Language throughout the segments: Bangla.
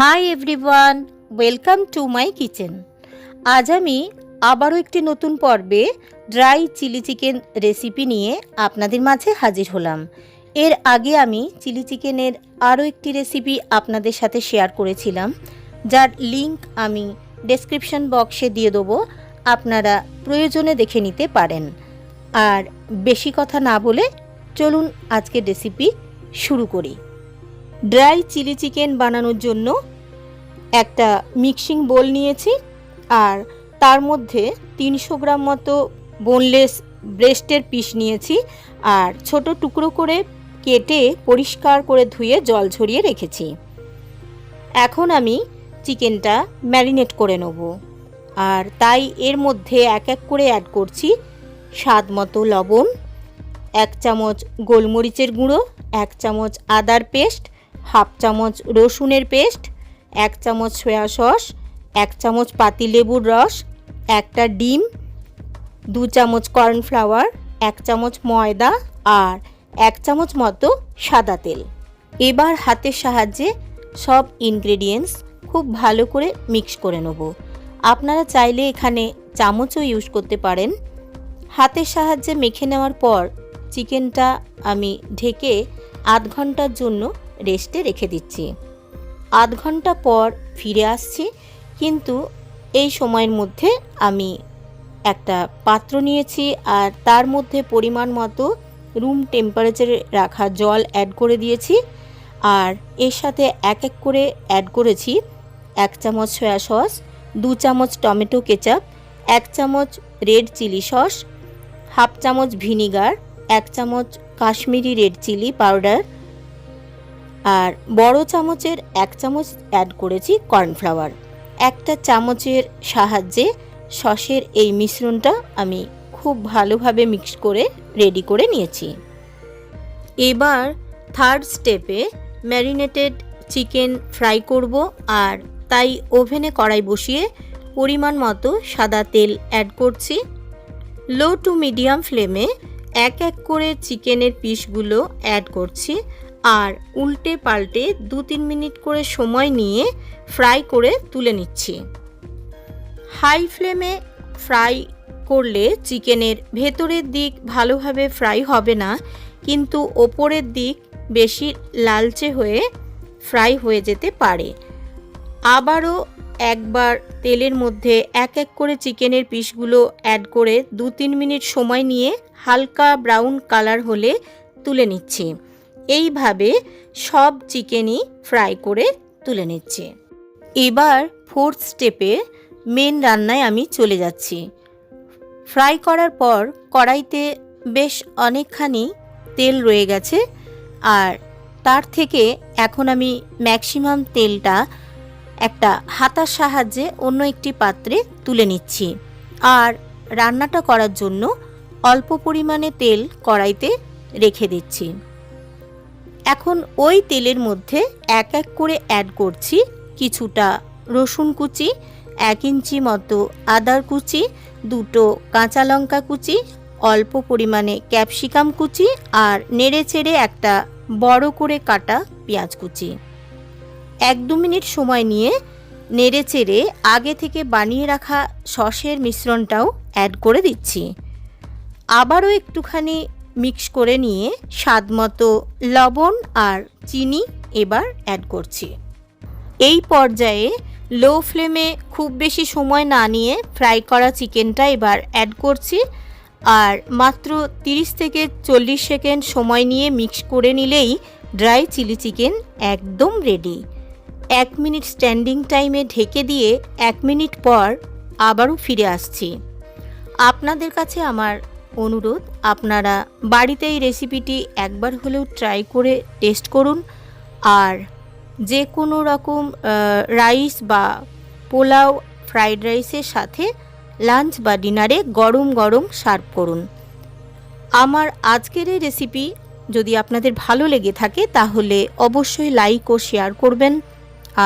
Hi everyone, welcome to my kitchen. আজ আমি আবারও একটি নতুন পর্বে ড্রাই চিলি চিকেন রেসিপি নিয়ে আপনাদের মাঝে হাজির হলাম। এর আগে আমি চিলি চিকেনের আরও একটি রেসিপি আপনাদের সাথে শেয়ার করেছিলাম, যার লিংক আমি ডেসক্রিপশন বক্সে দিয়ে দেবো, আপনারা প্রয়োজনে দেখে নিতে পারেন। আর বেশি কথা না বলে চলুন আজকের রেসিপি শুরু করি। ড্রাই চিলি চিকেন বানানোর জন্য একটা মিক্সিং বোল নিয়েছি, আর তার মধ্যে 300 গ্রাম মতো বোনলেস ব্রেস্টের পিস নিয়েছি, আর ছোট টুকরো করে কেটে পরিষ্কার করে ধুয়ে জল ঝরিয়ে রেখেছি। এখন আমি চিকেনটা ম্যারিনেট করে নেব, আর তাই এর মধ্যে এক এক করে অ্যাড করছি স্বাদ মতো লবণ, 1 চামচ গোলমরিচের গুঁড়ো, 1 চামচ আদার পেস্ট, হাফ চামচ রসুনের পেস্ট, 1 চামচ সয়া সস, 1 চামচ পাতিলেবুর রস, একটা ডিম, 2 চামচ কর্নফ্লাওয়ার, 1 চামচ ময়দা আর 1 চামচ মতো সাদা তেল। এবার হাতের সাহায্যে সব ইনগ্রেডিয়েন্টস খুব ভালো করে মিক্স করে নেব। আপনারা চাইলে এখানে চামচও ইউজ করতে পারেন। হাতের সাহায্যে মেখে নেওয়ার পর চিকেনটা আমি ঢেকে আধ ঘন্টার জন্য রেস্টে রেখে দিচ্ছি। আধ ঘন্টা পর ফিরে আসছি, কিন্তু এই সময়ের মধ্যে আমি একটা পাত্র নিয়েছি, আর তার মধ্যে পরিমাণ মতো রুম টেম্পারেচারে রাখা জল অ্যাড করে দিয়েছি, আর এর সাথে এক এক করে অ্যাড করেছি 1 চামচ সয়া সস, 2 চামচ টমেটো কেচাপ, 1 চামচ রেড চিলি সস, হাফ চামচ ভিনিগার, 1 চামচ কাশ্মীরি রেড চিলি পাউডার, আর বড় চামচের 1 চামচ অ্যাড করেছি কর্নফ্লাওয়ার। একটা চামচের সাহায্যে সসের এই মিশ্রণটা আমি খুব ভালোভাবে মিক্স করে রেডি করে নিয়েছি। এবার থার্ড স্টেপে ম্যারিনেটেড চিকেন ফ্রাই করব, আর তাই ওভেনে কড়াই বসিয়ে পরিমাণ মতো সাদা তেল অ্যাড করছি। লো টু মিডিয়াম ফ্লেমে এক এক করে চিকেনের পিসগুলো অ্যাড করছি, আর উল্টে পাল্টে 2-3 মিনিট করে সময় নিয়ে ফ্রাই করে তুলে নিচ্ছি। হাই ফ্লেমে ফ্রাই করলে চিকেনের ভেতরের দিক ভালোভাবে ফ্রাই হবে না, কিন্তু ওপরের দিক বেশি লালচে হয়ে ফ্রাই হয়ে যেতে পারে। আবারও একবার তেলের মধ্যে এক এক করে চিকেনের পিসগুলো অ্যাড করে 2-3 মিনিট সময় নিয়ে হালকা ব্রাউন কালার হলে তুলে নিচ্ছি। এইভাবে সব চিকেনই ফ্রাই করে তুলে নিচ্ছি। এবার ফোর্থ স্টেপে মেন রান্নায় আমি চলে যাচ্ছি। ফ্রাই করার পর কড়াইতে বেশ অনেকখানি তেল রয়ে গেছে, আর তার থেকে এখন আমি ম্যাক্সিমাম তেলটা একটা হাতার সাহায্যে অন্য একটি পাত্রে তুলে নিচ্ছি, আর রান্নাটা করার জন্য অল্প পরিমাণে তেল কড়াইতে রেখে দিচ্ছি। এখন ওই তেলের মধ্যে এক এক করে অ্যাড করছি কিছুটা রসুন কুচি, 1 ইঞ্চি মতো আদার কুচি, 2টো কাঁচা লঙ্কা কুচি, অল্প পরিমাণে ক্যাপসিকাম কুচি, আর নেড়ে চেড়ে একটা বড় করে কাটা পেঁয়াজ কুচি। 1-2 মিনিট সময় নিয়ে নেড়ে চেড়ে আগে থেকে বানিয়ে রাখা সসের মিশ্রণটাও অ্যাড করে দিচ্ছি। আবারও একটুখানি মিক্স করে নিয়ে স্বাদ মতো লবণ আর চিনি এবার অ্যাড করছি। এই পর্যায়ে লো ফ্লেমে খুব বেশি সময় না নিয়ে ফ্রাই করা চিকেনটা এবার অ্যাড করছি, আর মাত্র 30 থেকে 40 সেকেন্ড সময় নিয়ে মিক্স করে নিলেই ড্রাই চিলি চিকেন একদম রেডি। 1 মিনিট স্ট্যান্ডিং টাইমে ঢেকে দিয়ে 1 মিনিট পর আবারও ফিরে আসছি। আপনাদের কাছে আমার অনুরোধ, আপনারা বাড়িতে এই রেসিপিটি একবার হলেও ট্রাই করে টেস্ট করুন, আর যে কোনো রকম রাইস বা পোলাও, ফ্রাইড রাইসের সাথে লাঞ্চ বা ডিনারে গরম গরম সার্ভ করুন। আমার আজকের এই রেসিপি যদি আপনাদের ভালো লেগে থাকে তাহলে অবশ্যই লাইক ও শেয়ার করবেন,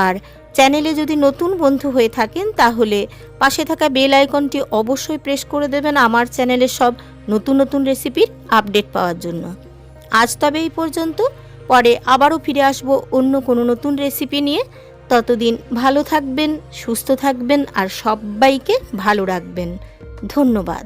আর চ্যানেলে যদি নতুন বন্ধু হয়ে থাকেন তাহলে পাশে থাকা বেল আইকনটি অবশ্যই প্রেস করে দেবেন আমার চ্যানেলের সব নতুন নতুন রেসিপির আপডেট পাওয়ার জন্য। আজ তবে এই পর্যন্ত, পরে আবারও ফিরে আসবো অন্য কোনো নতুন রেসিপি নিয়ে। ততদিন ভালো থাকবেন, সুস্থ থাকবেন আর সবাইকে ভালো রাখবেন। ধন্যবাদ।